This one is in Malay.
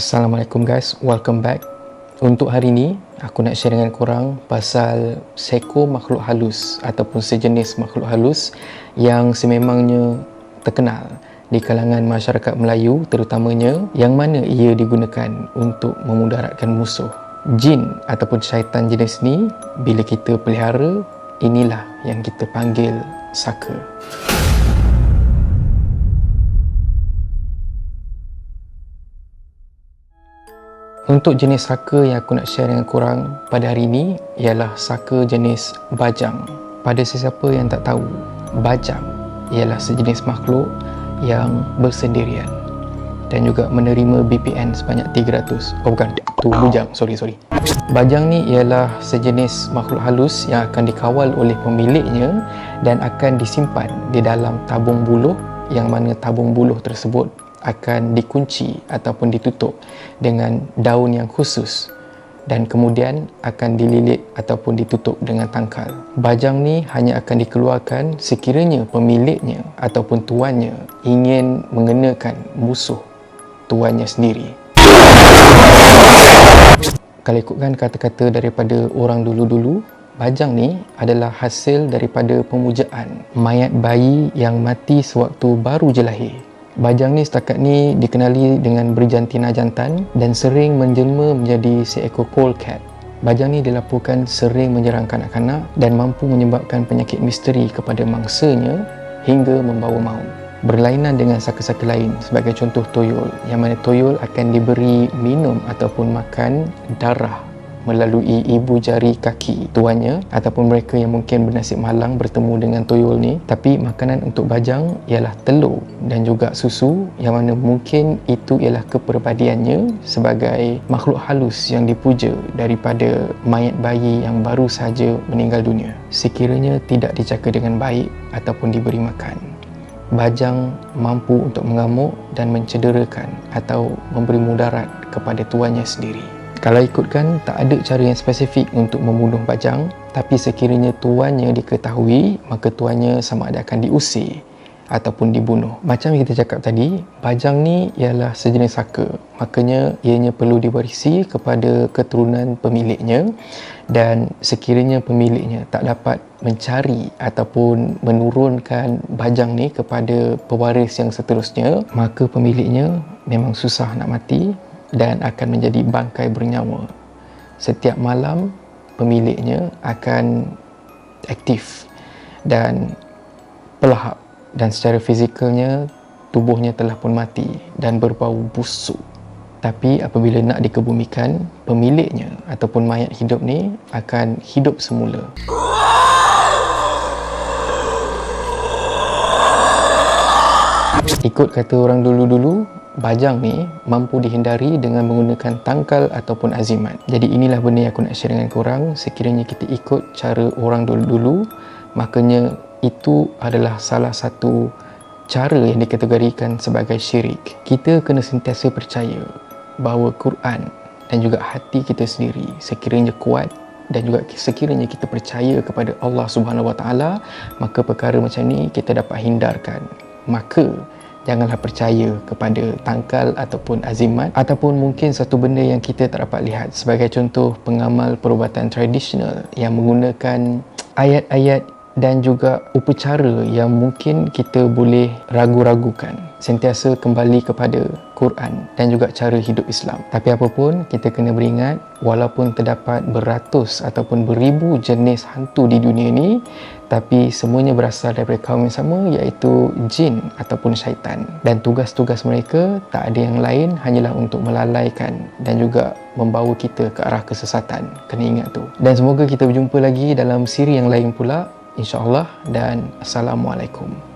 Assalamualaikum guys, welcome back. Untuk hari ni, aku nak share dengan korang pasal seko makhluk halus ataupun sejenis makhluk halus yang sememangnya terkenal di kalangan masyarakat Melayu terutamanya, yang mana ia digunakan untuk memudaratkan musuh. Jin ataupun syaitan jenis ni, bila kita pelihara, inilah yang kita panggil saka. Untuk jenis saka yang aku nak share dengan korang pada hari ini ialah saka jenis bajang. Pada sesiapa yang tak tahu, bajang ialah sejenis makhluk yang bersendirian dan juga menerima BPN sebanyak 300. Oh bukan, tu bujang, sorry. Bajang ni ialah sejenis makhluk halus yang akan dikawal oleh pemiliknya dan akan disimpan di dalam tabung buluh, yang mana tabung buluh tersebut akan dikunci ataupun ditutup dengan daun yang khusus dan kemudian akan dililit ataupun ditutup dengan tangkal. Bajang ni hanya akan dikeluarkan sekiranya pemiliknya ataupun tuannya ingin mengenakan musuh tuannya sendiri. Kalau ikutkan kata-kata daripada orang dulu-dulu, bajang ni adalah hasil daripada pemujaan mayat bayi yang mati sewaktu baru je lahir. Bajang ni setakat ni dikenali dengan berjantina jantan dan sering menjelma menjadi seekor polecat. Bajang ni dilaporkan sering menyerang kanak-kanak dan mampu menyebabkan penyakit misteri kepada mangsanya hingga membawa maut. Berlainan dengan saka-saka lain, sebagai contoh toyol, yang mana toyol akan diberi minum ataupun makan darah melalui ibu jari kaki tuannya, ataupun mereka yang mungkin bernasib malang bertemu dengan toyol ni. Tapi makanan untuk bajang ialah telur dan juga susu, yang mana mungkin itu ialah kepribadiannya sebagai makhluk halus yang dipuja daripada mayat bayi yang baru saja meninggal dunia. Sekiranya tidak dijaga dengan baik ataupun diberi makan, bajang mampu untuk mengamuk dan mencederakan atau memberi mudarat kepada tuannya sendiri. Kalau ikutkan, tak ada cara yang spesifik untuk membunuh bajang, tapi sekiranya tuannya diketahui, maka tuannya sama ada akan diusir ataupun dibunuh. Macam yang kita cakap tadi, bajang ni ialah sejenis saka, makanya ianya perlu diwarisi kepada keturunan pemiliknya, dan sekiranya pemiliknya tak dapat mencari ataupun menurunkan bajang ni kepada pewaris yang seterusnya, maka pemiliknya memang susah nak mati dan akan menjadi bangkai bernyawa. Setiap malam pemiliknya akan aktif dan pelahap, dan secara fizikalnya tubuhnya telah pun mati dan berbau busuk. Tapi apabila nak dikebumikan, pemiliknya ataupun mayat hidup ni akan hidup semula. Ikut kata orang dulu-dulu, bajang ni mampu dihindari dengan menggunakan tangkal ataupun azimat. Jadi inilah benda yang aku nak share dengan korang. Sekiranya kita ikut cara orang dulu-dulu, makanya itu adalah salah satu cara yang dikategorikan sebagai syirik. Kita kena sentiasa percaya bahawa Quran dan juga hati kita sendiri sekiranya kuat, dan juga sekiranya kita percaya kepada Allah Subhanahu Wa Taala, maka perkara macam ni kita dapat hindarkan. Maka janganlah percaya kepada tangkal ataupun azimat, ataupun mungkin satu benda yang kita tak dapat lihat. Sebagai contoh, pengamal perubatan tradisional yang menggunakan ayat-ayat dan juga upacara yang mungkin kita boleh ragu-ragukan. Sentiasa kembali kepada Quran dan juga cara hidup Islam. Tapi apapun, kita kena beringat, walaupun terdapat beratus ataupun beribu jenis hantu di dunia ni, tapi semuanya berasal daripada kaum yang sama, iaitu jin ataupun syaitan. Dan tugas-tugas mereka tak ada yang lain, hanyalah untuk melalaikan dan juga membawa kita ke arah kesesatan. Kena ingat tu. Dan semoga kita berjumpa lagi dalam siri yang lain pula, insya-Allah, dan Assalamualaikum.